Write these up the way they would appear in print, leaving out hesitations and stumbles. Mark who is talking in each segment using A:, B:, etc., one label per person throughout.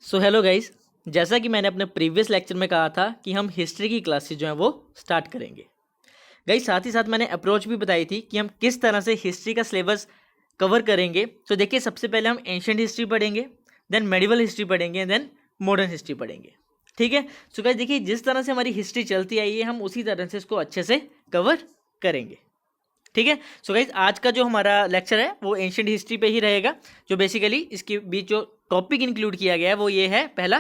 A: So hello guys, जैसा कि मैंने अपने प्रीवियस लेक्चर में कहा था कि हम हिस्ट्री की क्लासेस जो हैं वो स्टार्ट करेंगे। गाइस साथ ही साथ मैंने अप्रोच भी बताई थी कि हम किस तरह से हिस्ट्री का सिलेबस कवर करेंगे। तो देखिए, सबसे पहले हम एंशियंट हिस्ट्री पढ़ेंगे, देन मेडिवल हिस्ट्री पढ़ेंगे, देन मॉडर्न हिस्ट्री पढ़ेंगे। ठीक है। सो गाइस देखिए, जिस तरह से हमारी हिस्ट्री चलती आई है हम उसी तरह से इसको अच्छे से कवर करेंगे। ठीक है। सो गाइज आज का जो हमारा लेक्चर है वो एंशियंट हिस्ट्री पे ही रहेगा। जो बेसिकली इसके बीच जो टॉपिक इंक्लूड किया गया है वो ये है, पहला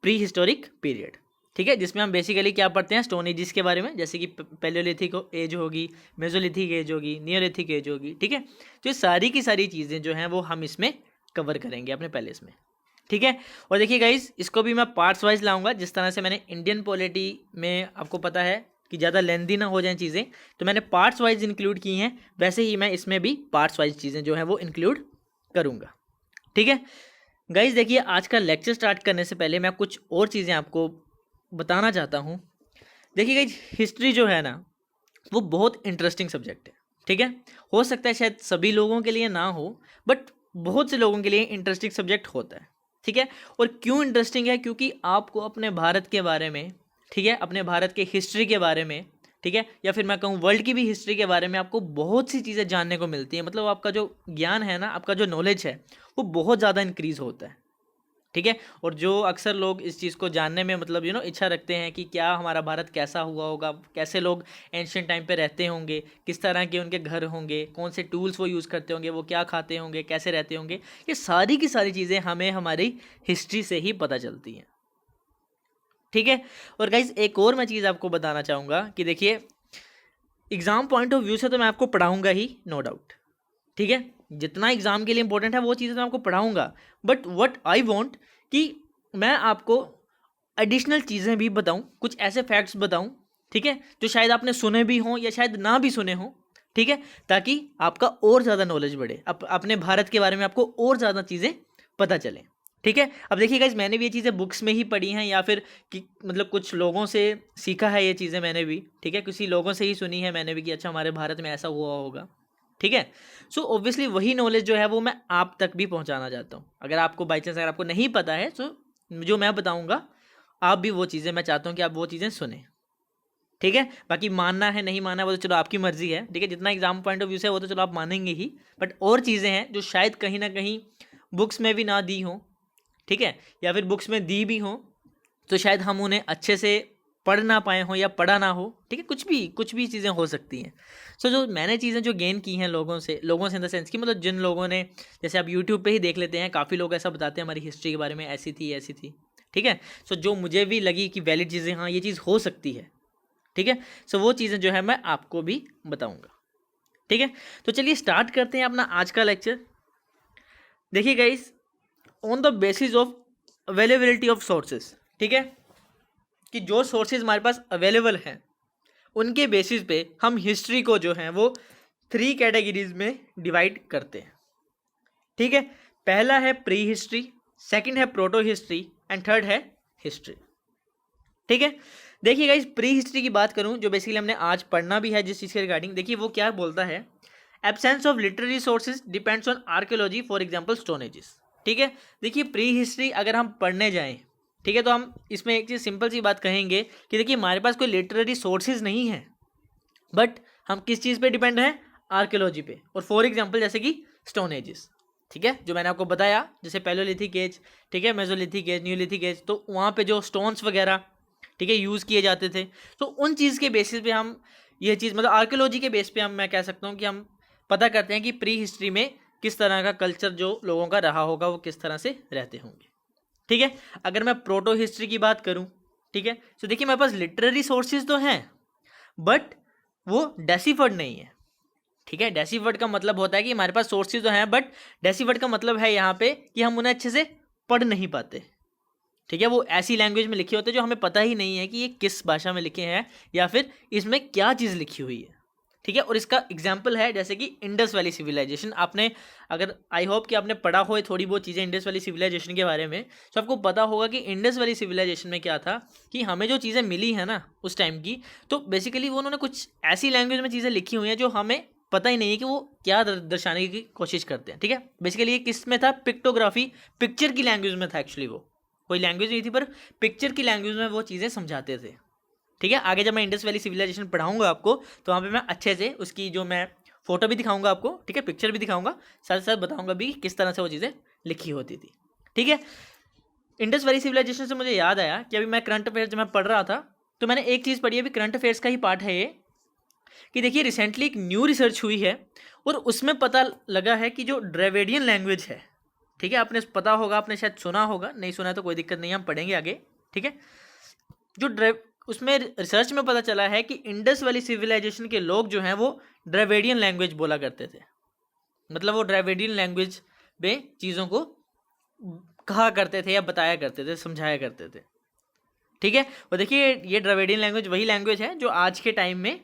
A: प्री हिस्टोरिक पीरियड। ठीक है, जिसमें हम बेसिकली क्या पढ़ते हैं, स्टोन एजिस के बारे में, जैसे कि पैलियोलिथिक एज होगी, मेसोलिथिक एज होगी, नियोलिथिक एज होगी। ठीक है, तो ये सारी की सारी चीज़ें जो हैं वो हम इसमें कवर करेंगे अपने पहले इसमें। ठीक है। और देखिए गाइज, इसको भी मैं पार्ट्स वाइज लाऊंगा, जिस तरह से मैंने इंडियन पॉलिटी में, आपको पता है कि ज़्यादा लेंदी ना हो जाए चीज़ें, तो मैंने पार्ट्स वाइज इंक्लूड की हैं, वैसे ही मैं इसमें भी पार्ट्स वाइज चीज़ें जो हैं वो इंक्लूड करूँगा। ठीक है गाइज, देखिए आज का लेक्चर स्टार्ट करने से पहले मैं कुछ और चीज़ें आपको बताना चाहता हूँ। देखिए गाइज, हिस्ट्री जो है ना वो बहुत इंटरेस्टिंग सब्जेक्ट है। ठीक है, हो सकता है शायद सभी लोगों के लिए ना हो, बट बहुत से लोगों के लिए इंटरेस्टिंग सब्जेक्ट होता है। ठीक है, और क्यों इंटरेस्टिंग है, क्योंकि आपको अपने भारत के बारे में, ठीक है, अपने भारत के हिस्ट्री के बारे में, ठीक है, या फिर मैं कहूँ वर्ल्ड की भी हिस्ट्री के बारे में आपको बहुत सी चीज़ें जानने को मिलती हैं। मतलब आपका जो ज्ञान है ना, आपका जो नॉलेज है वो बहुत ज़्यादा इंक्रीज़ होता है। ठीक है, और जो अक्सर लोग इस चीज़ को जानने में मतलब इच्छा रखते हैं कि क्या हमारा भारत कैसा हुआ होगा, कैसे लोग एंशियंट टाइम पे रहते होंगे, किस तरह के उनके घर होंगे, कौन से टूल्स वो यूज़ करते होंगे, वो क्या खाते होंगे, कैसे रहते होंगे, ये सारी की सारी चीज़ें हमें हमारी हिस्ट्री से ही पता चलती हैं। ठीक है, और गाइज एक और मैं चीज़ आपको बताना चाहूँगा कि देखिए, एग्ज़ाम पॉइंट ऑफ व्यू से तो मैं आपको पढ़ाऊँगा ही, नो डाउट। ठीक है, जितना एग्ज़ाम के लिए इंपॉर्टेंट है वो चीज़ें तो मैं आपको पढ़ाऊँगा, बट व्हाट आई वांट कि मैं आपको एडिशनल चीज़ें भी बताऊँ, कुछ ऐसे फैक्ट्स बताऊँ, ठीक है, जो शायद आपने सुने भी हों या शायद ना भी सुने हों। ठीक है, ताकि आपका और ज़्यादा नॉलेज बढ़े, अपने भारत के बारे में आपको और ज़्यादा चीज़ें पता चलें। ठीक है, अब देखिए गाइस, मैंने भी ये चीज़ें बुक्स में ही पढ़ी हैं या फिर कि मतलब कुछ लोगों से सीखा है ये चीज़ें मैंने भी। ठीक है, किसी लोगों से ही सुनी है मैंने भी कि अच्छा हमारे भारत में ऐसा हुआ होगा। ठीक है, सो ऑब्वियसली वही नॉलेज जो है वो मैं आप तक भी पहुंचाना चाहता हूँ। अगर आपको बाई चांस अगर आपको नहीं पता है तो जो मैं बताऊंगा आप भी वो चीज़ें, मैं चाहता हूँ कि आप वो चीज़ें सुने। ठीक है, बाकी मानना है नहीं मानना वो तो चलो आपकी मर्जी है। ठीक है, जितना एग्जाम पॉइंट ऑफ व्यू से वो तो चलो आप मानेंगे ही, बट और चीज़ें हैं जो शायद कहीं ना कहीं बुक्स में भी ना दी हों, ठीक है, या फिर बुक्स में दी भी हों तो शायद हम उन्हें अच्छे से पढ़ ना पाए हों या पढ़ा ना हो। ठीक है, कुछ भी चीज़ें हो सकती हैं। सो जो मैंने चीज़ें जो गेन की हैं लोगों से इन द सेंस कि मतलब जिन लोगों ने, जैसे आप यूट्यूब पे ही देख लेते हैं, काफ़ी लोग ऐसा बताते हैं हमारी हिस्ट्री के बारे में, ऐसी थी ऐसी थी। ठीक है, सो जो मुझे भी लगी कि वैलिड चीज़ें, हाँ ये चीज़ हो सकती है। ठीक है, सो वो चीज़ें जो है मैं आपको भी बताऊँगा। ठीक है, तो चलिए स्टार्ट करते हैं अपना आज का लेक्चर। देखिए guys, on the basis of availability of sources, ठीक है, कि जो सोर्सेज हमारे पास अवेलेबल हैं उनके बेसिस पे हम हिस्ट्री को जो है वो 3 कैटेगरीज में डिवाइड करते हैं। ठीक है, पहला है प्री हिस्ट्री, सेकंड है प्रोटो हिस्ट्री एंड थर्ड है हिस्ट्री। ठीक है, देखिए गाइस, प्री हिस्ट्री की बात करूं जो बेसिकली हमने आज पढ़ना भी है जिस चीज़ के रिगार्डिंग, देखिए वो क्या बोलता है, absence of literary sources depends on archaeology, for example stone ages. ठीक है, देखिए प्री हिस्ट्री अगर हम पढ़ने जाएं, ठीक है, तो हम इसमें एक चीज़ सिंपल सी बात कहेंगे कि देखिए हमारे पास कोई लिटरेरी सोर्सेज नहीं है, बट हम किस चीज़ पे डिपेंड हैं, आर्कियोलॉजी पे, और फॉर एग्जांपल जैसे कि स्टोन एजेस। ठीक है, जो मैंने आपको बताया, जैसे पैलियोलिथिक एज, ठीक है, मेसोलिथिक एज, न्यूलिथिक एज, तो वहाँ पे जो स्टोन्स वगैरह, ठीक है, यूज़ किए जाते थे, तो उन चीज़ के बेसिस पे हम ये चीज़, मतलब आर्कियोलॉजी के बेस पे हम, मैं कह सकता हूँ कि हम पता करते हैं कि प्री हिस्ट्री में किस तरह का कल्चर जो लोगों का रहा होगा, वो किस तरह से रहते होंगे। ठीक है, अगर मैं प्रोटो हिस्ट्री की बात करूं, ठीक है, तो देखिए मेरे पास लिटरेरी सोर्सेज तो हैं बट वो डेसिफर्ड नहीं है। ठीक है, डेसिफर्ड का मतलब होता है कि हमारे पास सोर्सेज तो हैं बट डेसिफर्ड का मतलब है यहाँ पे कि हम उन्हें अच्छे से पढ़ नहीं पाते। ठीक है, वो ऐसी लैंग्वेज में लिखे होते हैं जो हमें पता ही नहीं है कि ये किस भाषा में लिखे हैं या फिर इसमें क्या चीज़ लिखी हुई है। ठीक है, और इसका एग्जाम्पल है जैसे कि इंडस वैली सिविलाइजेशन। आपने, अगर आई होप कि आपने पढ़ा हो थोड़ी बहुत चीज़ें इंडस वैली सिविलाइजेशन के बारे में, तो आपको पता होगा कि इंडस वैली सिविलाइजेशन में क्या था कि हमें जो चीज़ें मिली है ना उस टाइम की, तो बेसिकली वो उन्होंने कुछ ऐसी लैंग्वेज में चीज़ें लिखी हुई हैं जो हमें पता ही नहीं है कि वो क्या दर्शाने की कोशिश करते हैं। ठीक है, बेसिकली ये किस में था, पिक्टोग्राफी, पिक्चर की लैंग्वेज में था एक्चुअली वो। कोई लैंग्वेज नहीं थी, पर पिक्चर की लैंग्वेज में वो चीज़ें समझाते थे। ठीक है, आगे जब मैं इंडस वैली सिविलाइजेशन पढ़ाऊंगा आपको, तो वहाँ पे मैं अच्छे से उसकी जो मैं फोटो भी दिखाऊंगा आपको, ठीक है, पिक्चर भी दिखाऊंगा, साथ साथ बताऊंगा भी किस तरह से वो चीज़ें लिखी होती थी। ठीक है, इंडस वैली सिविलाइजेशन से मुझे याद आया कि अभी मैं करंट अफेयर्स जब मैं पढ़ रहा था तो मैंने एक चीज़ पढ़ी, अभी करंट अफेयर्स का ही पार्ट है ये, कि देखिए रिसेंटली एक न्यू रिसर्च हुई है और उसमें पता लगा है कि जो द्रविडियन लैंग्वेज है, ठीक है, आपने पता होगा, आपने शायद सुना होगा, नहीं सुना तो कोई दिक्कत नहीं, हम पढ़ेंगे आगे। ठीक है, जो उसमें रिसर्च में पता चला है कि इंडस वैली सिविलाइजेशन के लोग जो हैं वो द्रविडियन लैंग्वेज बोला करते थे, मतलब वो द्रविडियन लैंग्वेज में चीज़ों को कहा करते थे या बताया करते थे, समझाया करते थे। ठीक है, और देखिए ये द्रविडियन लैंग्वेज वही लैंग्वेज है जो आज के टाइम में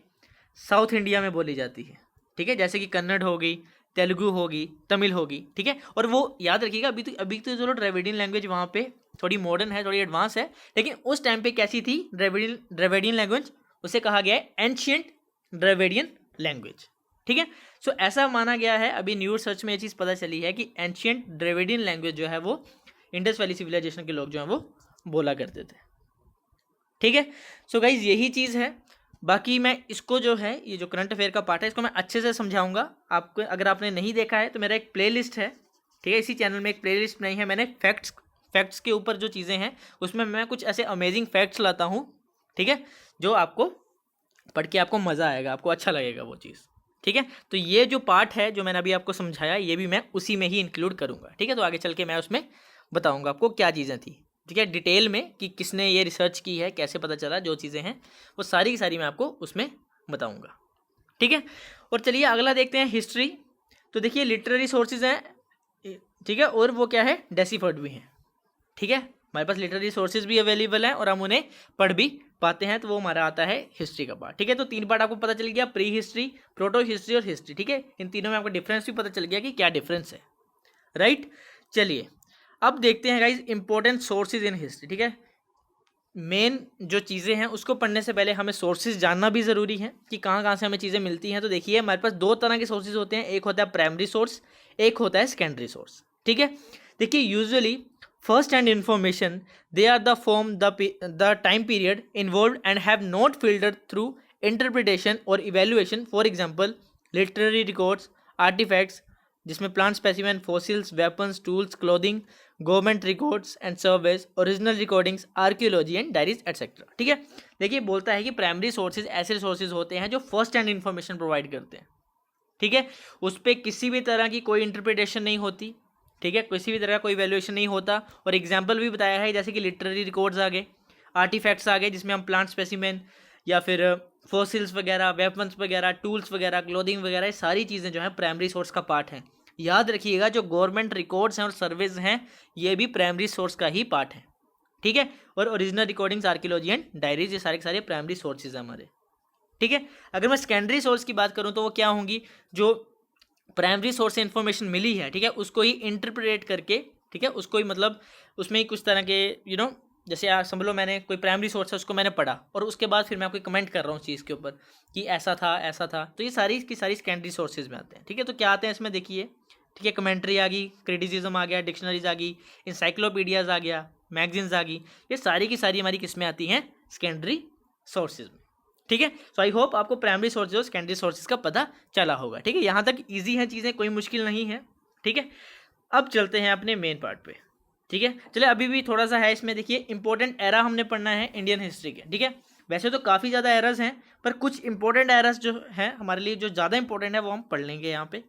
A: साउथ इंडिया में बोली जाती है। ठीक है, जैसे कि कन्नड़ होगी, तेलुगु होगी, तमिल होगी। ठीक है, और वो याद रखिएगा, अभी तो चलो द्रविडियन लैंग्वेज वहाँ पे थोड़ी मॉडर्न है, थोड़ी एडवांस है, लेकिन उस टाइम पे कैसी थी द्रविडियन लैंग्वेज, उसे कहा गया है एंशिएंट द्रविडियन लैंग्वेज। ठीक है, सो ऐसा माना गया है, अभी न्यू रिसर्च में ये चीज़ पता चली है कि एंशिएंट द्रविडियन लैंग्वेज जो है वो इंडस वैली सिविलाइजेशन के लोग जो हैं वो बोला करते थे। ठीक है, सो गाइज यही चीज़ है। बाकी मैं इसको जो है, ये जो करंट अफेयर का पार्ट है, इसको मैं अच्छे से समझाऊंगा आपको। अगर आपने नहीं देखा है तो मेरा एक प्लेलिस्ट है, ठीक है, इसी चैनल में एक प्लेलिस्ट बनाई है मैंने, फैक्ट्स के ऊपर जो चीज़ें हैं उसमें मैं कुछ ऐसे अमेजिंग फैक्ट्स लाता हूँ। ठीक है, जो आपको पढ़ के आपको मज़ा आएगा, आपको अच्छा लगेगा वो चीज़। ठीक है, तो ये जो पार्ट है जो मैंने अभी आपको समझाया, ये भी मैं उसी में ही इंक्लूड करूँगा। ठीक है, तो आगे चल के मैं उसमें बताऊँगा आपको क्या चीज़ें थी। ठीक है, डिटेल में कि किसने ये रिसर्च की है, कैसे पता चला, जो चीज़ें हैं वो सारी की सारी मैं आपको उसमें बताऊँगा। ठीक है, और चलिए अगला देखते हैं, हिस्ट्री। तो देखिए लिटरेरी सोर्सेज हैं, ठीक है, और वो क्या है, डेसिफर्ड भी हैं। ठीक है, हमारे पास लिटरेरी सोर्सेज भी अवेलेबल हैं और हम उन्हें पढ़ भी पाते हैं, तो वो हमारा आता है हिस्ट्री का पार्ट। ठीक है, तो 3 पार्ट आपको पता चल गया, प्री हिस्ट्री, प्रोटो हिस्ट्री और हिस्ट्री। ठीक है, इन तीनों में आपको डिफरेंस भी पता चल गया कि क्या डिफरेंस है। राइट, चलिए अब देखते हैं guys important sources in history. ठीक है, मेन जो चीज़ें हैं उसको पढ़ने से पहले हमें सोर्सेज जानना भी ज़रूरी है कि कहाँ कहाँ से हमें चीज़ें मिलती हैं। तो देखिए हमारे पास 2 तरह के सोर्सेज होते हैं, एक होता है प्राइमरी सोर्स, एक होता है सेकेंडरी सोर्स। ठीक है, देखिए usually first hand information, they are the form the time period involve and have not filtered through interpretation और evaluation. For example literary records, artefacts जिसमें plant specimen, fossils, weapons, tools, clothing, government records and surveys, original recordings, archaeology and diaries etcetera. ठीक है, देखिए बोलता है कि primary sources ऐसे sources होते हैं जो फर्स्ट हैंड इन्फॉर्मेशन प्रोवाइड करते हैं। ठीक है, उस पर किसी भी तरह की कोई इंटरप्रिटेशन नहीं होती। ठीक है, किसी भी तरह का कोई वैल्यूएशन नहीं होता। और एग्जाम्पल भी बताया है, जैसे कि लिटरेरी रिकॉर्ड्स आ गए, आर्टिफैक्ट्स आ गए जिसमें हम प्लांट स्पेसिमेन या फिर फॉसिल्स वगैरह, वेपन्स वगैरह, टूल्स वगैरह, क्लोथिंग वगैरह, ये सारी चीज़ें जो है प्राइमरी सोर्स का पार्ट हैं। याद रखिएगा जो गवर्नमेंट रिकॉर्ड्स हैं और सर्वेज हैं ये भी प्राइमरी सोर्स का ही पार्ट है। ठीक है, और original recordings, archaeology and diaries, ये सारे के सारे प्राइमरी सोर्सेज हैं हमारे। ठीक है, अगर मैं सेकेंडरी सोर्स की बात करूं तो वो क्या होंगी, जो प्राइमरी सोर्स से इन्फॉर्मेशन मिली है, ठीक है, उसको ही इंटरप्रेट करके, ठीक है, उसको ही मतलब उसमें ही कुछ तरह के जैसे आप समझ लो मैंने कोई प्राइमरी सोर्स है उसको मैंने पढ़ा और उसके बाद फिर मैं आपको कमेंट कर रहा हूँ चीज़ के ऊपर कि ऐसा था ऐसा था, तो ये सारी की सारी सेकेंडरी सोर्सेज में आते हैं। ठीक है, तो क्या आते हैं इसमें देखिए, ठीक है, कमेंट्री आ गई, क्रिटिसिज्म आ गया, डिक्शनरीज आ गई, इंसाइक्लोपीडियाज आ गया, मैगजीन्स आ गई, ये सारी की सारी हमारी किस में आती हैं, सेकेंडरी सोर्सेज में। ठीक है, सो आई होप आपको प्राइमरी सोर्सेज और सेकेंडरी सोर्सेज का पता चला होगा। ठीक है, यहाँ तक ईजी है चीज़ें, कोई मुश्किल नहीं है। ठीक है, अब चलते हैं अपने मेन पार्ट पे। ठीक है, चलिए अभी भी थोड़ा सा है इसमें, देखिए इंपॉर्टेंट एरा हमने पढ़ना है इंडियन हिस्ट्री के। ठीक है, वैसे तो काफ़ी ज़्यादा एरर्स हैं पर कुछ इंपॉर्टेंट एरर्स जो हैं हमारे लिए जो ज़्यादा इंपॉर्टेंट है वो हम पढ़ लेंगे यहाँ पे।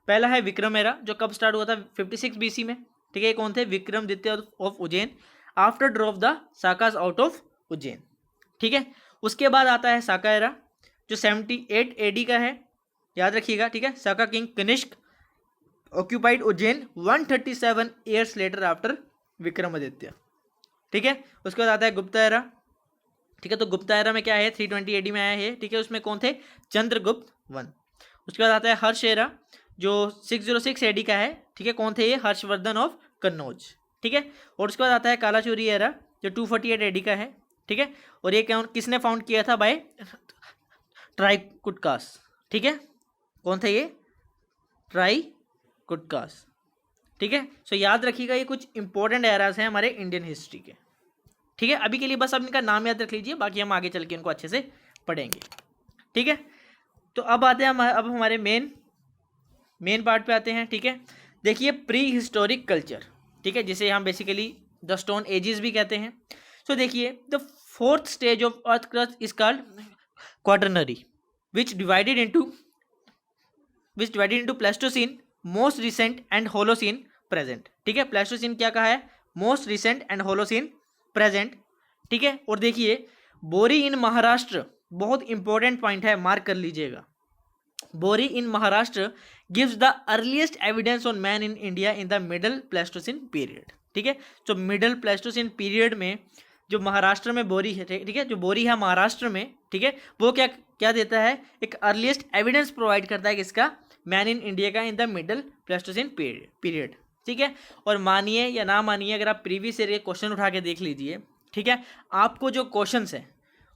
A: पहला है विक्रम एरा, जो कब स्टार्ट हुआ था, 56 BC में। ठीक है, कौन थे, Vikramaditya of Ujjain, after drop the Sakas out of Ujjain. ठीक है, उसके बाद आता है साका एरा जो 78 AD का है, याद रखिएगा। ठीक है, Saka king Kanishka occupied Ujjain 137 years later after Vikramaditya. ठीक है, उसके बाद आता है गुप्ता एरा। ठीक है, तो गुप्ता एरा में क्या है, 320 AD में आया है। ठीक है, उसमें कौन थे, चंद्रगुप्त 1। उसके बाद आता है हर्ष एरा जो 606 AD का है। ठीक है, कौन थे ये, हर्षवर्धन ऑफ कन्नौज। ठीक है, और उसके बाद आता है कालाचूरी एरा जो 248 AD का है। ठीक है, और ये किसने फाउंड किया था, बाय ट्राइकुटकास। ठीक है, कौन थे ये, ट्राइकुटकास। ठीक है। सो याद रखिएगा ये कुछ इंपॉर्टेंट एरास हैं हमारे इंडियन हिस्ट्री के। ठीक है, अभी के लिए बस आप इनका नाम याद रख लीजिए, बाकी हम आगे चल के इनको अच्छे से पढ़ेंगे। ठीक है, तो अब आते हैं अब हमारे मेन पार्ट पे आते हैं। ठीक है, देखिए प्री हिस्टोरिक कल्चर, ठीक है, जिसे हम बेसिकली द स्टोन एजेस भी कहते हैं। सो देखिए the fourth stage of earth crust is called quaternary which divided into Pleistocene, most recent and Holocene present. ठीक है, प्लेस्टोसीन क्या कहा है, most recent and Holocene present. ठीक है, और देखिए बोरी इन महाराष्ट्र, बहुत इंपॉर्टेंट पॉइंट है, मार्क कर लीजिएगा। Bori in Maharashtra gives the earliest evidence on man in India in the middle Pleistocene period. ठीक है, तो मिडल प्लेस्टोसीन पीरियड में जो महाराष्ट्र में बोरी है, ठीक है, जो बोरी है महाराष्ट्र में, ठीक है, वो क्या देता है, एक अर्लीस्ट एविडेंस प्रोवाइड करता है किसका, मैन इन इंडिया का इन द मिडल प्लेस्टोसीन पीरियड। ठीक है, और मानिए या ना मानिए, अगर आप प्रीवियस ईयर के क्वेश्चन उठा के देख लीजिए, ठीक है, आपको जो क्वेश्चंस हैं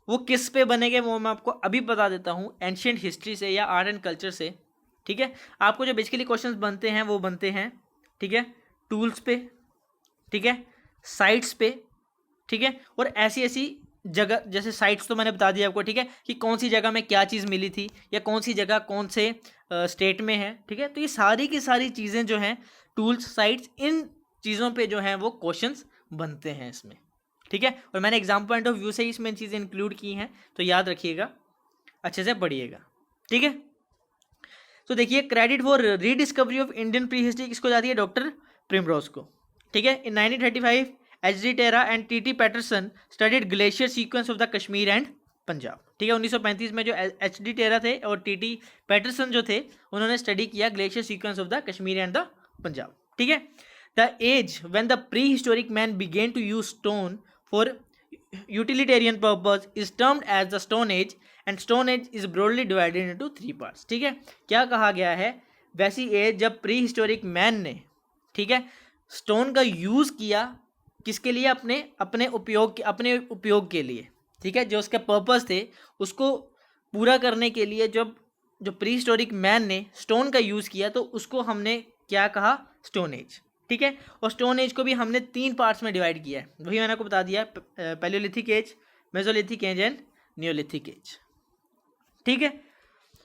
A: वो किस पे बनेंगे वो मैं आपको अभी बता देता हूँ, एंशिएंट हिस्ट्री से या आर्ट एंड कल्चर से। ठीक है, आपको जो बेसिकली क्वेश्चंस बनते हैं वो बनते हैं, ठीक है, टूल्स पे, ठीक है, साइट्स पे, ठीक है, और ऐसी जगह, जैसे साइट्स तो मैंने बता दिया आपको, ठीक है, कि कौन सी जगह में क्या चीज़ मिली थी या कौन सी जगह कौन से स्टेट में है। ठीक है, तो ये सारी की सारी चीज़ें जो हैं, टूल्स, साइट्स, इन चीज़ों पे जो हैं वो क्वेश्चंस बनते हैं इसमें। ठीक है, और मैंने एग्जाम पॉइंट ऑफ व्यू से ही इसमें चीज़ें इंक्लूड की हैं, तो याद रखिएगा, अच्छे से पढ़िएगा। ठीक है, तो देखिए credit for rediscovery of Indian pre history किसको जाती है, डॉक्टर प्रिमरोज को। ठीक है, in 1935 H D. Terra and T T. Paterson studied glacier sequence of the Kashmir and Punjab. ठीक है, 1935 में जो एच.डी. टेरा थे और टी.टी. पैटरसन जो थे, उन्होंने स्टडी किया glacier sequence of the Kashmir and the Punjab. ठीक है, the age when the pre historic man began to use stone for utilitarian purpose is termed as the stone age and stone age is broadly divided into 3 parts. ठीक है, क्या कहा गया है, वैसी as जब प्री हिस्टोरिक मैन ने, ठीक है, स्टोन का यूज़ किया किसके लिए, अपने उपयोग के लिए। ठीक है, जो उसके पर्पस थे उसको पूरा करने के लिए जब जो प्री हिस्टोरिक मैन ने स्टोन का यूज़ किया तो उसको हमने क्या कहा, स्टोन एज। ठीक है, और स्टोन एज को भी हमने 3 पार्ट्स में डिवाइड किया है, वही मैंने आपको बता दिया, palaeolithic age, mesolithic age and neolithic age. ठीक है,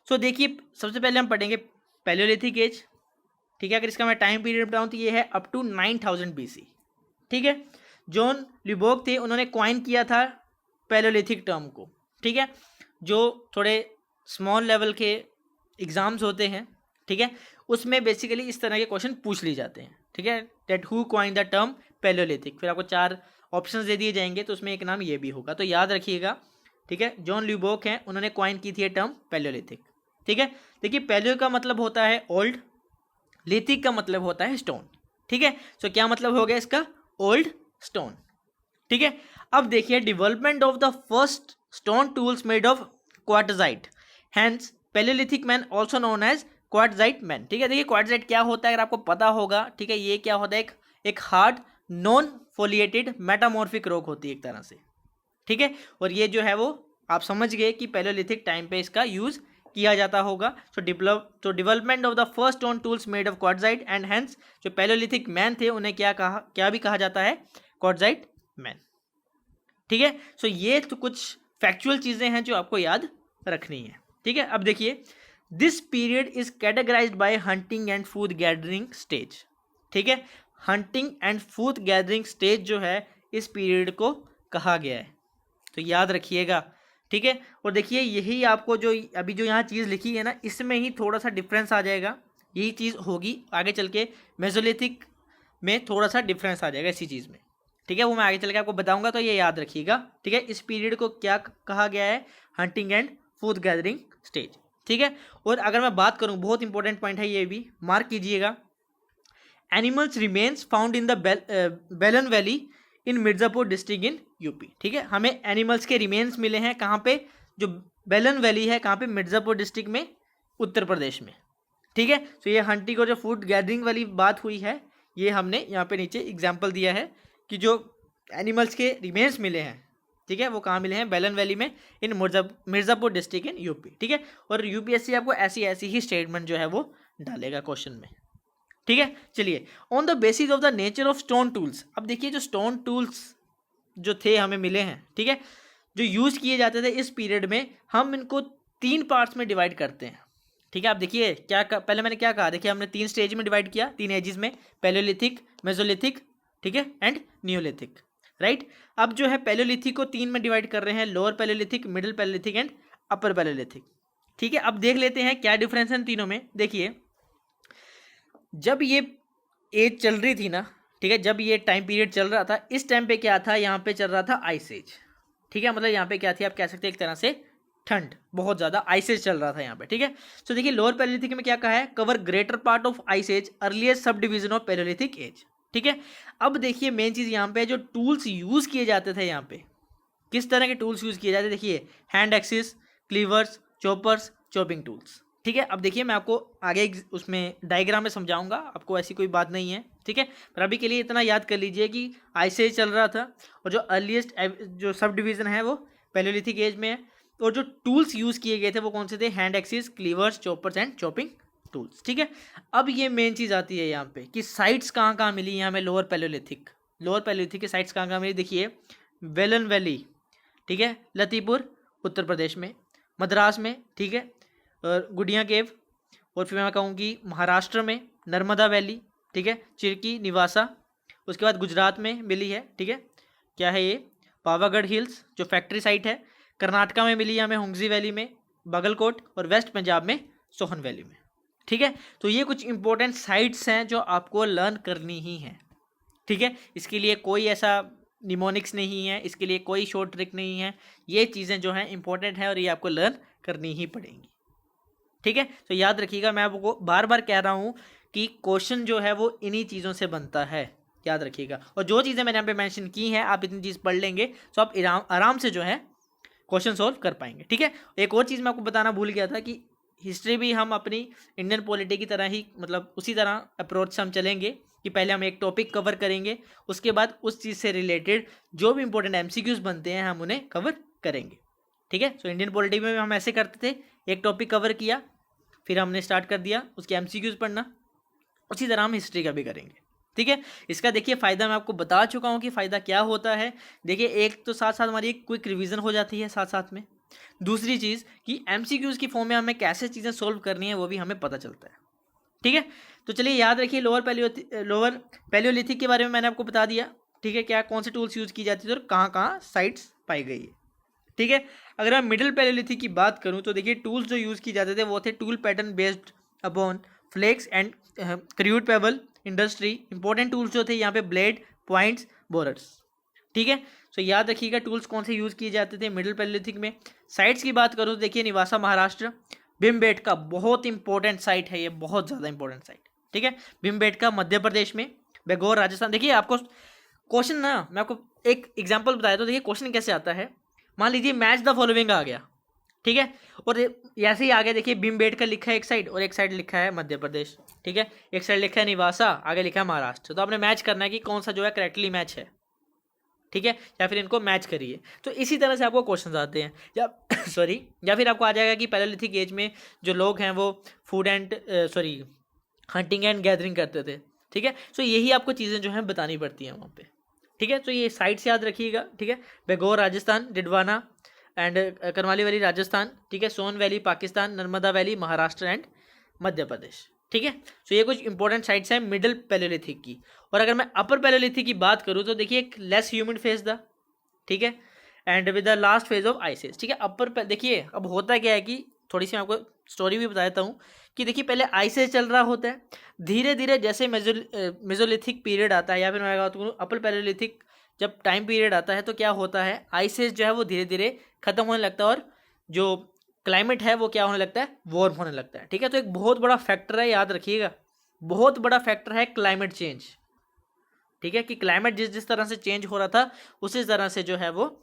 A: सो देखिए सबसे पहले हम पढ़ेंगे पैलियोलिथिक एज। ठीक है, अगर इसका मैं टाइम पीरियड बताऊँ तो ये है अप टू 9000 BC। ठीक है, जॉन ल्यूबोक थे, उन्होंने क्वाइन किया था पैलियोलिथिक टर्म को। ठीक है, जो थोड़े स्मॉल लेवल के एग्जाम्स होते हैं, ठीक है, उसमें बेसिकली इस तरह के क्वेश्चन पूछ लिए जाते हैं। ठीक है, that who coin the term Palaeolithic, फिर आपको 4 ऑप्शंस दे दिए जाएंगे, तो उसमें एक नाम ये भी होगा, तो याद रखिएगा। ठीक है, जॉन ल्यूबोक हैं, उन्होंने क्वाइन की थी ये टर्म पैलियोलिथिक। ठीक है, देखिए पैलियो का मतलब होता है ओल्ड, लिथिक का मतलब होता है स्टोन। ठीक है, सो क्या मतलब हो गया इसका, ओल्ड स्टोन। ठीक है, अब देखिए development of the first stone tools made of quartzite, hence palaeolithic man also known as quartzite man. ठीक है, देखिए क्वार्टजाइट क्या होता है अगर आपको पता होगा, ठीक है, ये क्या होता है, एक hard non foliated metamorphic rock होती है एक तरह से। ठीक है, और ये जो है वो आप समझ गए कि पैलियोलिथिक टाइम पे इसका यूज किया जाता होगा। सो development of the first stone tools made of quartzite and hence जो पैलियोलिथिक मैन थे उन्हें क्या भी कहा जाता है, क्वार्टजाइट मैन। ठीक है, सो ये तो कुछ फैक्चुअल चीज़ें हैं जो आपको याद रखनी है। ठीक है, अब देखिए this period is categorised bye hunting and food gathering stage. ठीक है, hunting and food gathering stage जो है इस पीरियड को कहा गया है, तो याद रखिएगा। ठीक है, और देखिए यही आपको जो अभी जो यहाँ चीज़ लिखी है ना, इसमें ही थोड़ा सा डिफरेंस आ जाएगा, यही चीज़ होगी आगे चल के मेसोलिथिक में थोड़ा सा डिफरेंस आ जाएगा इसी चीज़ में। ठीक है, वो मैं आगे चल के आपको बताऊंगा, तो ये याद रखिएगा। ठीक है, इस पीरियड को क्या कहा गया है, hunting and food gathering stage. ठीक है, और अगर मैं बात करूँ, बहुत इंपॉर्टेंट पॉइंट है ये भी, मार्क कीजिएगा, animals remains found in the Belan valley in Mirzapur district in UP. ठीक है, हमें एनिमल्स के रिमेन्स मिले हैं कहाँ पे, जो बेलन वैली है कहाँ पे, मिर्ज़ापुर डिस्ट्रिक्ट में, उत्तर प्रदेश में। ठीक है, तो ये हंटिंग और जो फूड गैदरिंग वाली बात हुई है, ये हमने यहाँ पे नीचे एग्जाम्पल दिया है कि जो एनिमल्स के रिमेन्स मिले हैं, ठीक है, वो कहाँ मिले हैं, बेलन वैली में, इन मिर्ज़ापुर डिस्ट्रिक्ट इन यूपी। ठीक है, और यूपीएससी आपको ऐसी ही स्टेटमेंट जो है वो डालेगा क्वेश्चन में। ठीक है। चलिए, on the basis of the nature of stone tools, अब देखिए जो स्टोन टूल्स जो थे हमें मिले हैं, ठीक है, जो यूज़ किए जाते थे इस पीरियड में, हम इनको 3 पार्ट्स में डिवाइड करते हैं। ठीक है, आप देखिए पहले मैंने क्या कहा, देखिए हमने 3 स्टेज में डिवाइड किया, 3 एजेस में, पैलियोलिथिक, मेसोलिथिक, ठीक है, एंड नियोलिथिक, राइट। अब जो है पैलियोलिथिक को 3 में डिवाइड कर रहे हैं, lower Palaeolithic, middle Palaeolithic and upper Palaeolithic. ठीक है, अब देख लेते हैं क्या डिफरेंस है इन तीनों में। देखिए, जब ये एज चल रही थी ना, ठीक है, जब ये टाइम पीरियड चल रहा था, इस टाइम पे क्या था, यहाँ पे चल रहा था आइस एज। ठीक है, मतलब यहाँ पे क्या थी, आप कह सकते हैं एक तरह से ठंड, बहुत ज़्यादा आइस एज चल रहा था यहाँ पे। ठीक है, तो देखिए लोअर पैलियोलिथिक में क्या कहा है, cover greater part of ice age, earliest sub division of palaeolithic age. ठीक है, अब देखिए मेन चीज़ यहाँ पे जो टूल्स यूज़ किए जाते थे, यहाँ पे किस तरह के टूल्स यूज़ किए जाते, देखिए hand axes, cleavers, choppers, chopping tools. ठीक है, अब देखिए मैं आपको आगे उसमें डायग्राम में समझाऊंगा, आपको ऐसी कोई बात नहीं है। ठीक है, पर अभी के लिए इतना याद कर लीजिए कि आइस एज चल रहा था और जो अर्लीस्ट जो सब डिवीज़न है वो पैलियोलिथिक एज में है, और जो टूल्स यूज़ किए गए थे वो कौन से थे, hand axes, cleavers, choppers and chopping tools. ठीक है, अब ये मेन चीज़ आती है यहाँ पे कि साइट्स कहाँ कहाँ मिली यहाँ में लोअर पैलियोलिथिक के साइट्स कहाँ कहाँ मिली। देखिए वेलन वैली, ठीक है, लतीपुर उत्तर प्रदेश में, मद्रास में, ठीक है, और गुडिया केव, और फिर मैं कहूँगी महाराष्ट्र में नर्मदा वैली, ठीक है, चिरकी निवासा, उसके बाद गुजरात में मिली है। ठीक है, क्या है ये, पावागढ़ हिल्स जो फैक्ट्री साइट है, कर्नाटका में मिली है हमें हुंगजी वैली में, बागलकोट, और वेस्ट पंजाब में सोहन वैली में। ठीक है, तो ये कुछ इंपॉर्टेंट साइट्स हैं जो आपको लर्न करनी ही है। ठीक है, इसके लिए कोई ऐसा निमोनिक्स नहीं है, इसके लिए कोई शॉर्ट ट्रिक नहीं है, ये चीज़ें जो हैं इंपॉर्टेंट हैं और ये आपको लर्न करनी ही पड़ेंगी। ठीक है, तो याद रखिएगा, मैं आपको बार बार कह रहा हूँ कि क्वेश्चन जो है वो इन्हीं चीज़ों से बनता है, याद रखिएगा। और जो चीज़ें मैंने यहाँ पे मेंशन की हैं, आप इतनी चीज़ पढ़ लेंगे तो आप आराम से जो है क्वेश्चन सॉल्व कर पाएंगे। ठीक है, एक और चीज़ मैं आपको बताना भूल गया था कि हिस्ट्री भी हम अपनी इंडियन पॉलिटी की तरह ही, मतलब उसी तरह अप्रोच से हम चलेंगे कि पहले हम एक टॉपिक कवर करेंगे, उसके बाद उस चीज़ से रिलेटेड जो भी इंपॉर्टेंट एमसीक्यूज बनते हैं हम उन्हें कवर करेंगे। ठीक है, तो इंडियन पॉलिटी में हम ऐसे करते थे, एक टॉपिक कवर किया, फिर हमने स्टार्ट कर दिया उसके एमसीक्यूज पढ़ना, उसी तरह हम हिस्ट्री का भी करेंगे। ठीक है, इसका देखिए फ़ायदा मैं आपको बता चुका हूँ कि फ़ायदा क्या होता है। देखिए, एक तो साथ साथ हमारी एक क्विक रिवीजन हो जाती है साथ साथ में, दूसरी चीज़ कि एमसीक्यूज की फॉर्म में हमें कैसे चीज़ें सोल्व करनी है वो भी हमें पता चलता है। ठीक है, तो चलिए याद रखिए, लोअर पैलियोलिथिक के बारे में मैंने आपको बता दिया। ठीक है, क्या कौन से टूल्स यूज़ की जाती है और कहाँ कहाँ साइट्स पाई गई है। ठीक है, अगर मैं मिडिल पैलियोलिथिक की बात करूँ तो देखिए टूल्स जो यूज़ की जाते थे वो थे tool pattern based upon flakes and crude pebble industry. Important tools जो थे यहाँ पे ब्लेड, पॉइंट्स, बोरर्स। ठीक है, तो याद रखिएगा टूल्स कौन से यूज़ किए जाते थे मिडिल पैलियोलिथिक में। साइट्स की बात करूँ तो देखिए निवासा महाराष्ट्र, भीमबेटका बहुत इंपॉर्टेंट साइट है, ये बहुत ज़्यादा इंपॉर्टेंट साइट। ठीक है, भीमबेटका मध्य प्रदेश में, बेगौर राजस्थान। देखिए आपको क्वेश्चन ना, मैं आपको एक एग्जाम्पल बताया तो देखिए क्वेश्चन कैसे आता है। मान लीजिए मैच द फॉलोइंग आ गया, ठीक है, और ऐसे ही आगे देखिए भीमबेटका लिखा है एक साइड और एक साइड लिखा है मध्य प्रदेश। ठीक है, एक साइड लिखा है निवासा, आगे लिखा है महाराष्ट्र। तो आपने मैच करना है कि कौन सा जो है करेक्टली मैच है। ठीक है, या फिर इनको मैच करिए। तो इसी तरह से आपको क्वेश्चंस आते हैं, या सॉरी, या फिर आपको आ जाएगा कि पैलियोलिथिक एज में जो लोग हैं वो food and hunting and gathering करते थे। ठीक है, तो यही आपको चीज़ें जो हैं बतानी पड़ती हैं वहाँ पे। ठीक है, तो ये साइट्स याद रखिएगा। ठीक है, बेगौर राजस्थान, डिडवाना एंड करमाली वैली राजस्थान। ठीक है, Son valley Pakistan, Narmada valley Maharashtra and Madhya Pradesh. ठीक है, तो ये कुछ इंपॉर्टेंट साइट्स हैं मिडिल पैलियोलिथिक की। और अगर मैं अपर पैलियोलिथिक की बात करूँ तो देखिए एक लेस ह्यूमिड फेज था। ठीक है, and with the last phase of ice age. ठीक है, अपर देखिए अब होता क्या है कि थोड़ी सी मैं आपको स्टोरी भी बता देता हूँ कि देखिए पहले आइस एज चल रहा होता है, धीरे धीरे जैसे मेसोलिथिक पीरियड आता है, या फिर मैं बात करूँ अपर पैलियोलिथिक जब टाइम पीरियड आता है तो क्या होता है, आइस एज जो है वो धीरे धीरे खत्म होने लगता है और जो क्लाइमेट है वो क्या होने लगता है, वार्म होने लगता है। ठीक है, तो एक बहुत बड़ा फैक्टर है, याद रखिएगा, बहुत बड़ा फैक्टर है क्लाइमेट चेंज। ठीक है, कि क्लाइमेट जिस जिस तरह से चेंज हो रहा था उसी तरह से जो है वो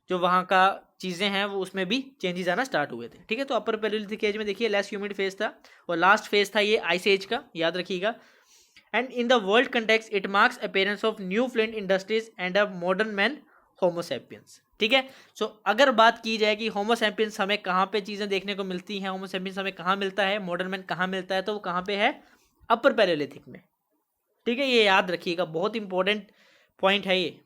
A: जो वहाँ का चीज़ें हैं वो उसमें भी चेंजेस आना स्टार्ट हुए थे। ठीक है, तो अपर पैलियोलिथिक एज में देखिए लेस ह्यूमिड फेज था और लास्ट फेज था ये आइस एज का, याद रखिएगा। And in the world context it marks appearance of new flint industries and a modern man Homo sapiens. ठीक है, सो अगर बात की जाए कि होमो सैपियंस हमें कहाँ पे चीज़ें देखने को मिलती हैं, होमो सैपियंस हमें कहाँ मिलता है, मॉडर्न मैन कहाँ मिलता है, तो वो कहाँ पे है, अपर पैलियोलिथिक में। ठीक है, ये याद रखिएगा, बहुत इंपॉर्टेंट पॉइंट है ये।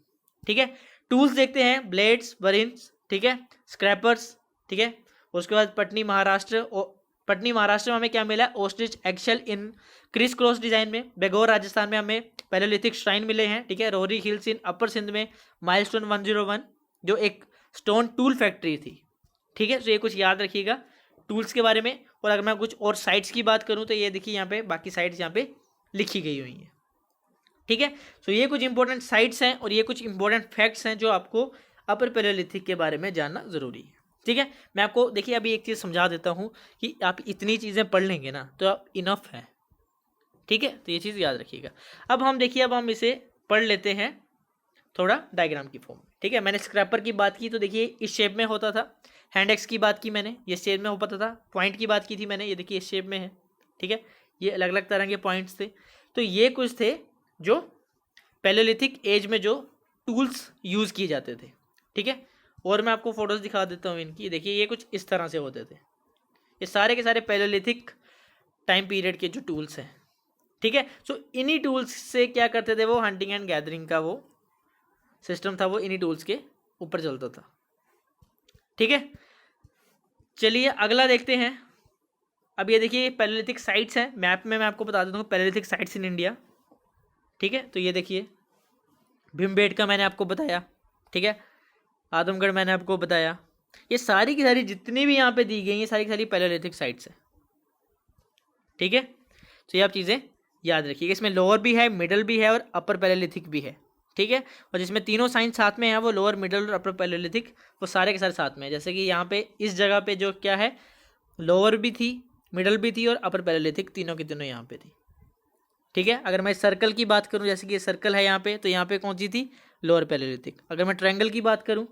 A: ठीक है, टूल्स देखते हैं, ब्लेड्स, वरिन्स, ठीक है, स्क्रैपर्स, ठीक है। उसके बाद पटनी महाराष्ट्र में हमें क्या मिला, ओस्ट्रिच एक्शेल इन क्रिस क्रॉस डिजाइन में। बेगौर राजस्थान में हमें पैलोलिथिक श्राइन मिले हैं। ठीक है, रोरी हिल्स इन अपर सिंध में माइलस्टोन 101 जो एक स्टोन टूल फैक्ट्री थी। ठीक है, तो ये कुछ याद रखिएगा टूल्स के बारे में। और अगर मैं कुछ और साइट्स की बात करूं तो ये देखिए यहाँ पे बाकी साइट्स यहाँ पे लिखी गई हुई हैं। ठीक है, तो ये कुछ इंपॉर्टेंट साइट्स हैं और ये कुछ इंपॉर्टेंट फैक्ट्स हैं जो आपको अपर पैलेयोलिथिक के बारे में जानना जरूरी है। ठीक है, मैं आपको देखिए अभी एक चीज़ समझा देता हूँ कि आप इतनी चीज़ें पढ़ लेंगे ना तो आप इनफ है। ठीक है, तो ये चीज़ याद रखिएगा। अब हम देखिए, अब हम इसे पढ़ लेते हैं थोड़ा डायग्राम की फॉर्म में। ठीक है, मैंने स्क्रैपर की बात की तो देखिए इस शेप में होता था। हैंड एक्स की बात की मैंने, ये शेप में हो पाता था। पॉइंट की बात की थी मैंने, ये देखिए इस शेप में है। ठीक है, ये अलग अलग तरह के पॉइंट्स थे। तो ये कुछ थे जो पैलेयोलिथिक एज में जो टूल्स यूज़ किए जाते थे। ठीक है, और मैं आपको फोटोज दिखा देता हूँ इनकी। देखिए ये कुछ इस तरह से होते थे। ये सारे के सारे पैलेयोलिथिक टाइम पीरियड के जो टूल्स हैं। ठीक है, सो इन्हीं टूल्स से क्या करते थे वो, हंटिंग एंड गैदरिंग का वो सिस्टम था, वो इन्हीं टूल्स के ऊपर चलता था। ठीक है, चलिए अगला देखते हैं। अब ये देखिए पैलेयोलिथिक साइट्स हैं। मैप में मैं आपको बता देता हूँ पैलेयोलिथिक साइट्स इन इंडिया। ठीक है, तो ये देखिए भीमबेटका मैंने आपको बताया। ठीक है, आदमगढ़ मैंने आपको बताया। ये सारी की सारी जितनी भी यहाँ पे दी गई हैं सारी की सारी पैलेयोलिथिक साइट्स हैं। ठीक है, तो ये आप चीज़ें याद रखिएगा। इसमें लोअर भी है, मिडल भी है और अपर पैलेयोलिथिक भी है। ठीक है, और जिसमें तीनों साइन साथ में है वो लोअर, मिडल और अपर पैलेयोलिथिक, वो सारे के सारे साथ में है। जैसे कि यहाँ पे इस जगह पे जो क्या है, लोअर भी थी, मिडल भी थी और अपर पैलेयोलिथिक, तीनों की तीनों यहाँ पे थी। ठीक है, अगर मैं सर्कल की बात करूँ, जैसे कि ये सर्कल है यहाँ पे, तो यहाँ पे कौन सी थी, लोअर पैलेयोलिथिक। अगर मैं ट्रायंगल की बात करूँ,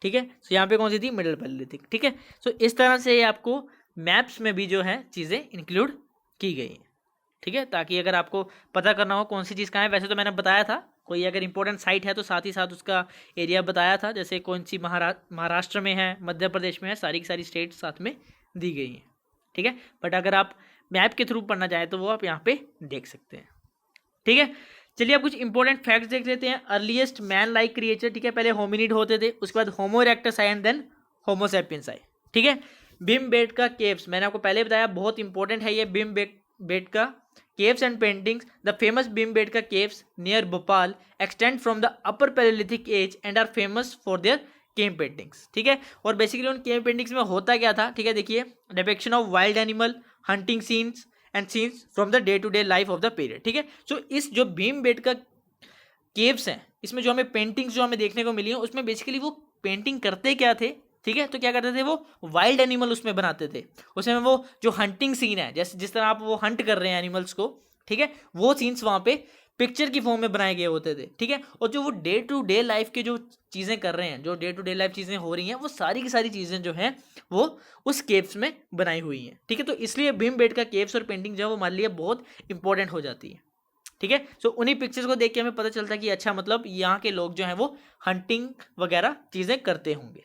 A: ठीक है, तो यहाँ पे कौन सी थी, मिडल पैलेयोलिथिक। ठीक है, सो इस तरह से आपको मैप्स में भी जो है चीज़ें इंक्लूड की गई हैं। ठीक है, ताकि अगर आपको पता करना हो कौन सी चीज़ कहाँ है, वैसे तो मैंने बताया था, कोई अगर इंपॉर्टेंट साइट है तो साथ ही साथ उसका एरिया बताया था, जैसे कौन सी महाराष्ट्र में है, मध्य प्रदेश में है, सारी की सारी स्टेट साथ में दी गई हैं। ठीक है, बट अगर आप मैप के थ्रू पढ़ना चाहें तो वो आप यहाँ पे देख सकते हैं। ठीक है, चलिए अब कुछ इंपॉर्टेंट फैक्ट्स देख लेते हैं। अर्लीस्ट मैन लाइक क्रिएचर, ठीक है, पहले होमिनिड होते थे, उसके बाद होमो इरेक्टस आए एंड देन होमो सैपियंस आए। ठीक है, भीमबेटका केव्स मैंने आपको पहले बताया, बहुत इंपॉर्टेंट है ये Bhimbetka caves and paintings. The famous Bhimbetka caves near Bhopal extend from the upper Paleolithic age and are famous for their cave paintings. ठीक है, और बेसिकली उन cave paintings में होता क्या था, ठीक है, देखिए depiction of wild animal, hunting scenes and scenes from the day to day life of the period. ठीक है, सो इस जो भीमबेटका केव्स हैं इसमें जो हमें पेंटिंग्स जो हमें देखने को मिली हैं उसमें बेसिकली वो पेंटिंग करते क्या थे, ठीक है, तो क्या करते थे वो वाइल्ड एनिमल उसमें बनाते थे। उसमें वो जो हंटिंग सीन है, जैसे जिस तरह आप वो हंट कर रहे हैं एनिमल्स को, ठीक है, वो सीन्स वहाँ पे पिक्चर की फॉर्म में बनाए गए होते थे। ठीक है, और जो वो डे टू डे लाइफ के जो चीज़ें कर रहे हैं, जो डे टू डे लाइफ चीज़ें हो रही हैं, वो सारी की सारी चीज़ें जो हैं वो उस केव्स में बनाई हुई हैं। ठीक है, तो इसलिए भीमबेटका केव्स और पेंटिंग जो है वो हमारे लिए बहुत इंपॉर्टेंट हो जाती है। ठीक है, सो उन्हीं पिक्चर्स को देख के हमें पता चलता है कि अच्छा मतलब यहाँ के लोग जो हैं वो हंटिंग वगैरह चीज़ें करते होंगे।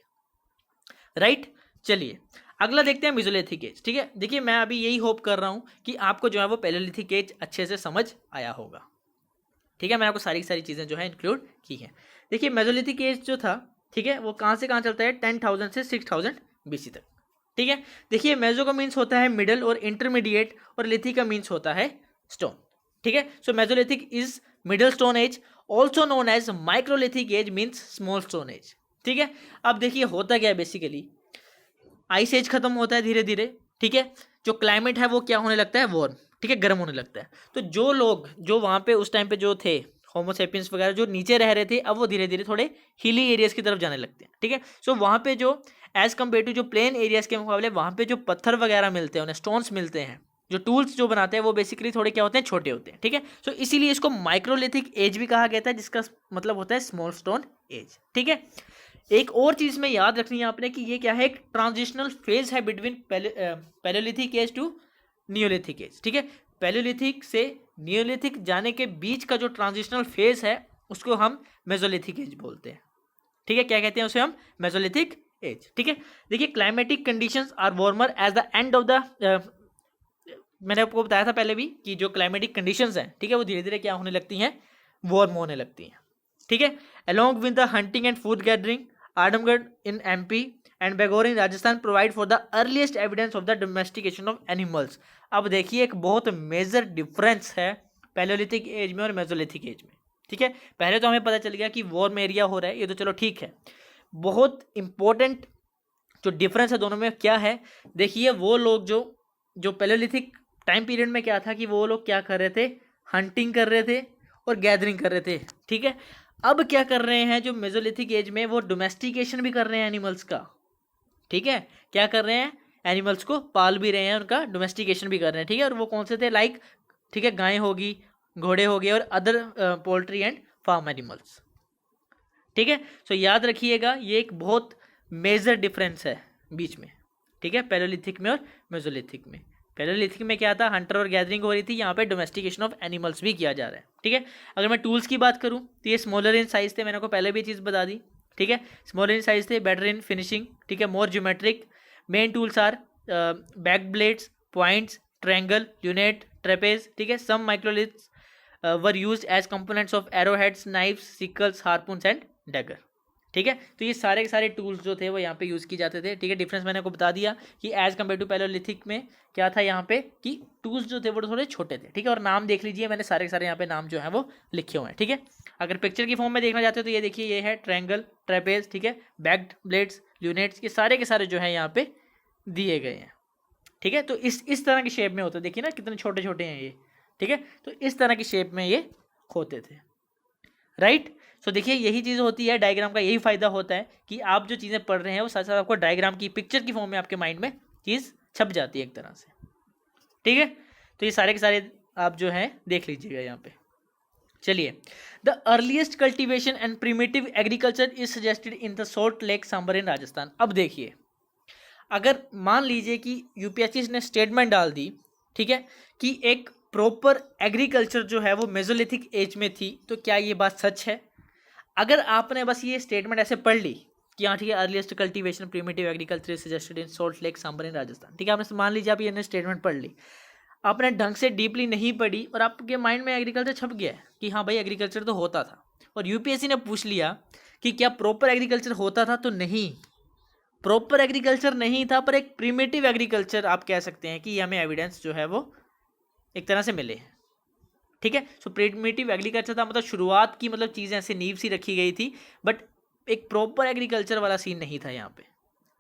A: राइट, चलिए अगला देखते हैं मेसोलिथिक एज। ठीक है, देखिए मैं अभी यही होप कर रहा हूँ कि आपको जो है वो पैलेयोलिथिक एज अच्छे से समझ आया होगा। ठीक है, मैंने आपको सारी की सारी चीज़ें जो है इंक्लूड की हैं। देखिए मेसोलिथिक एज जो था, ठीक है, वो कहाँ से कहाँ चलता है, 10,000 से 6,000 BC तक। ठीक है, देखिए मेसो का मीन्स होता है मिडल और इंटरमीडिएट, और लिथिक का मीन्स होता है स्टोन। ठीक है, so Mesolithic is middle stone age, also known as microlithic age means small stone age. ठीक है, अब देखिए होता क्या है, बेसिकली आइस एज खत्म होता है धीरे धीरे। ठीक है, जो क्लाइमेट है वो क्या होने लगता है, वार्म, ठीक है, गर्म होने लगता है। तो जो लोग जो वहाँ पे उस टाइम पे जो थे होमोसेपियंस वगैरह जो नीचे रह रहे थे, अब वो धीरे धीरे थोड़े हिली एरियाज की तरफ जाने लगते हैं। ठीक है, सो वहाँ पे जो एज कम्पेयर टू जो प्लेन एरियाज के मुकाबले वहाँ पे जो पत्थर वगैरह मिलते हैं, उन्हें स्टोन्स मिलते हैं, जो टूल्स जो बनाते हैं वो बेसिकली थोड़े क्या होते हैं, छोटे होते हैं। ठीक है, सो इसीलिए इसको माइक्रोलिथिक एज भी कहा गया था, जिसका मतलब होता है स्मॉल स्टोन एज। ठीक है, एक और चीज़ में याद रखनी है आपने कि ये क्या है, एक ट्रांजिशनल फेज है between Palaeolithic age to Neolithic age. ठीक है, पैलेयोलिथिक से नियोलिथिक जाने के बीच का जो ट्रांजिशनल फेज है उसको हम मेसोलिथिक एज बोलते हैं। ठीक है, क्या कहते हैं उसे हम, मेसोलिथिक एज। ठीक है, देखिए climatic conditions are warmer at the end of the मैंने आपको बताया था पहले भी कि जो क्लाइमेटिक कंडीशंस हैं, ठीक है, वो धीरे धीरे क्या होने लगती हैं, वार्म होने लगती हैं, ठीक है। Along with the hunting and food gathering, Azamgarh in MP and Bagor in Rajasthan provide for the earliest evidence of the domestication of animals. अब देखिए एक बहुत मेजर डिफरेंस है पैलियोलिथिक एज में और मेसोलिथिक एज में, ठीक है। पहले तो हमें पता चल गया कि वार्म एरिया हो रहा है, ये तो चलो ठीक है। बहुत इंपॉर्टेंट जो डिफरेंस है दोनों में क्या है, देखिए वो लोग जो पैलियोलिथिक टाइम पीरियड में क्या था कि वो लोग क्या कर रहे थे, हंटिंग कर रहे थे और गैदरिंग कर रहे थे, ठीक है। अब क्या कर रहे हैं जो मेसोलिथिक एज में, वो डोमेस्टिकेशन भी कर रहे हैं एनिमल्स का, ठीक है। क्या कर रहे हैं, एनिमल्स को पाल भी रहे हैं, उनका डोमेस्टिकेशन भी कर रहे हैं, ठीक है। और वो कौन से थे, लाइक, ठीक है, गाय होगी, घोड़े हो गए और other poultry and farm animals, ठीक है। सो याद रखिएगा ये एक बहुत मेजर डिफरेंस है बीच में, ठीक है, पैलियोलिथिक में और मेसोलिथिक में। पैलियोलिथिक में क्या था, हंटर और गैदरिंग हो रही थी, यहाँ पे डोमेस्टिकेशन ऑफ एनिमल्स भी किया जा रहा है, ठीक है। अगर मैं टूल्स की बात करूँ तो ये स्मॉलर इन साइज थे, मैंने को पहले भी चीज़ बता दी, ठीक है। स्मॉलर इन साइज थे, बेटर इन फिनिशिंग, ठीक है, more geometric. Main tools are back blades, points, triangle, lunate, trapeze, ठीक है। Some microliths were used as components of arrowheads, knives, sickles, harpoons and dagger, ठीक है। तो ये सारे के सारे टूल्स जो थे वो यहाँ पे यूज़ किए जाते थे, ठीक है। डिफरेंस मैंने आपको बता दिया कि एज कम्पेयर टू पैलियोलिथिक में क्या था यहाँ पे कि टूल्स जो थे वो थोड़े छोटे थे, ठीक है। और नाम देख लीजिए, मैंने सारे के सारे यहाँ पे नाम जो है वो लिखे हुए हैं, ठीक है। अगर पिक्चर की फॉर्म में देखना चाहते हो तो ये देखिए, ये है ट्रायंगल, ट्रेपेज, ठीक है, बैक्ड ब्लेड्स, ल्यूनेट्स, ये सारे के सारे जो है यहाँ पे दिए गए हैं, ठीक है। तो इस तरह की शेप में होते, देखिए ना कितने छोटे छोटे हैं ये, ठीक है। तो इस तरह की शेप में ये होते थे, राइट। सो देखिए यही चीज़ होती है, डायग्राम का यही फायदा होता है कि आप जो चीज़ें पढ़ रहे हैं वो साथ साथ आपको डायग्राम की, पिक्चर की फॉर्म में आपके माइंड में चीज़ छप जाती है एक तरह से, ठीक है। तो ये सारे के सारे आप जो है देख लीजिएगा यहाँ पे। चलिए, the earliest cultivation and primitive agriculture is suggested in the salt lake Sambhar in Rajasthan. अब देखिए, अगर मान लीजिए कि यूपीएससी ने स्टेटमेंट डाल दी, ठीक है, कि एक प्रॉपर एग्रीकल्चर जो है वो मेसोलिथिक एज में थी, तो क्या ये बात सच है? अगर आपने बस ये स्टेटमेंट ऐसे पढ़ ली कि हाँ ठीक है, earliest cultivation primitive agriculture suggested in salt lake Sambhar in Rajasthan, ठीक है, आपने मान लीजिए आप ये स्टेटमेंट पढ़ ली, आपने ढंग से डीपली नहीं पढ़ी और आपके माइंड में एग्रीकल्चर छप गया है कि हाँ भाई एग्रीकल्चर तो होता था, और यूपीएससी ने पूछ लिया कि क्या प्रॉपर एग्रीकल्चर होता था, तो नहीं, प्रॉपर एग्रीकल्चर नहीं था, पर एक प्रिमिटिव एग्रीकल्चर आप कह सकते हैं कि हमें एविडेंस जो है वो एक तरह से मिले, ठीक है। सो प्रिमिटिव एग्रीकल्चर था, मतलब शुरुआत की, मतलब चीज़ें ऐसे नींव सी रखी गई थी, बट एक प्रॉपर एग्रीकल्चर वाला सीन नहीं था यहाँ पे,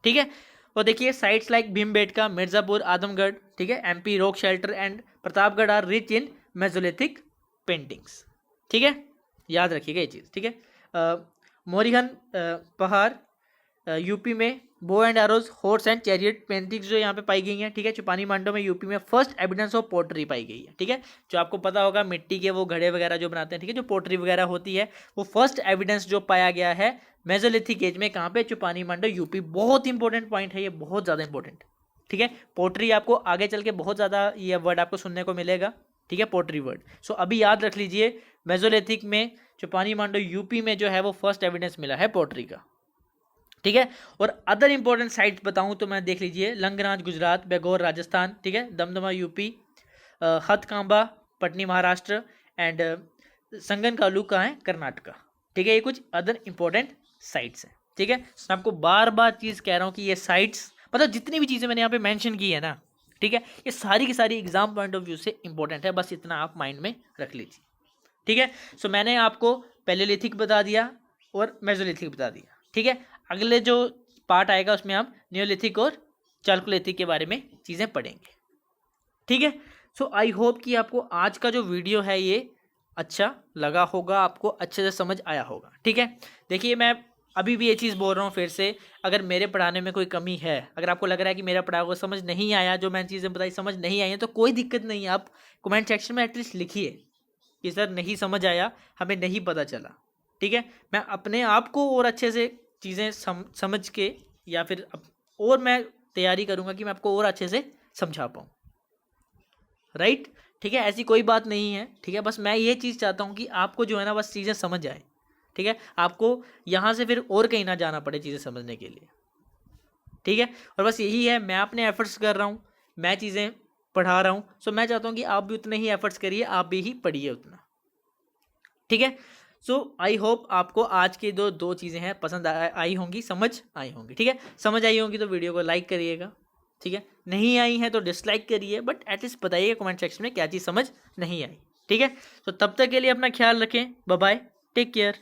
A: ठीक है। और देखिए साइट्स लाइक भीमबेटका, मिर्ज़ापुर, आदमगढ़, ठीक है, MP rock shelter and Pratapgarh are rich in mesolithic paintings, ठीक है, याद रखिएगा ये चीज़, ठीक है। मोरिहन पहाड़ यूपी में bow and arrows, horse and chariot paintings जो यहाँ पे पाई गई हैं, ठीक है। चुपानी मांडो में यूपी में फर्स्ट एविडेंस ऑफ पोट्री पाई गई है, ठीक है। जो आपको पता होगा मिट्टी के वो घड़े वगैरह जो बनाते हैं, ठीक है, जो पोट्री वगैरह होती है, वो फर्स्ट एविडेंस जो पाया गया है मेसोलिथिक एज में, कहाँ पे, चुपानी मांडो यूपी। बहुत इंपॉर्टेंट पॉइंट है ये, बहुत ज़्यादा इंपॉर्टेंट, ठीक है। पोट्री आपको आगे चल के बहुत ज़्यादा ये वर्ड आपको सुनने को मिलेगा, ठीक है, पोट्री वर्ड। सो अभी याद रख लीजिए, मेसोलिथिक में चुपानी मांडो यूपी में जो है वो फर्स्ट एविडेंस मिला है पोट्री का, ठीक है। और अदर इंपॉर्टेंट साइट्स बताऊं तो मैं देख लीजिए, लंगराज गुजरात, बेगौर राजस्थान, ठीक है, दमदमा यूपी, हथकांबा पटनी महाराष्ट्र एंड संगनकालू कहाँ है, कर्नाटका, ठीक है। ये कुछ अदर इंपॉर्टेंट साइट्स हैं, ठीक है। मैं आपको बार बार चीज़ कह रहा हूँ कि ये साइट्स, मतलब जितनी भी चीज़ें मैंने यहाँ पे मेंशन की है ना, ठीक है, ये सारी की सारी एग्जाम पॉइंट ऑफ व्यू से इंपॉर्टेंट है, बस इतना आप माइंड में रख लीजिए, ठीक है। सो मैंने आपको पैलियोलिथिक बता दिया और मेसोलिथिक बता दिया, ठीक है। अगले जो पार्ट आएगा उसमें हम नियोलिथिक और चालकोलिथिक के बारे में चीज़ें पढ़ेंगे, ठीक है। सो आई होप कि आपको आज का जो वीडियो है ये अच्छा लगा होगा, आपको अच्छे से समझ आया होगा, ठीक है। देखिए मैं अभी भी ये चीज़ बोल रहा हूँ फिर से, अगर मेरे पढ़ाने में कोई कमी है, अगर आपको लग रहा है कि मेरा पढ़ाया हुआ समझ नहीं आया, जो मैंने चीज़ें बताई समझ नहीं आई हैं, तो कोई दिक्कत नहीं है, आप कमेंट सेक्शन में एटलीस्ट लिखिए कि सर नहीं समझ आया, हमें नहीं पता चला, ठीक है। मैं अपने आप को और अच्छे से चीज़ें समझ के, या फिर और मैं तैयारी करूँगा कि मैं आपको और अच्छे से समझा पाऊँ, राइट, ठीक है। ऐसी कोई बात नहीं है, ठीक है। बस मैं ये चीज़ चाहता हूँ कि आपको जो है ना बस चीज़ें समझ आए, ठीक है, आपको यहाँ से फिर और कहीं ना जाना पड़े चीज़ें समझने के लिए, ठीक है। और बस यही है, मैं अपने एफर्ट्स कर रहा हूँ, मैं चीज़ें पढ़ा रहा हूँ। सो मैं चाहता हूँ कि आप भी उतने ही एफर्ट्स करिए, आप भी ही पढ़िए उतना, ठीक है। सो आई होप आपको आज की दो चीज़ें हैं पसंद आई होंगी, समझ आई होंगी, ठीक है। समझ आई होंगी तो वीडियो को लाइक करिएगा, ठीक है। नहीं आई है तो डिसलाइक करिए, बट एटलीस्ट बताइए कमेंट सेक्शन में क्या चीज़ समझ नहीं आई, ठीक है। तो तब तक के लिए अपना ख्याल रखें, बाय बाय, टेक केयर।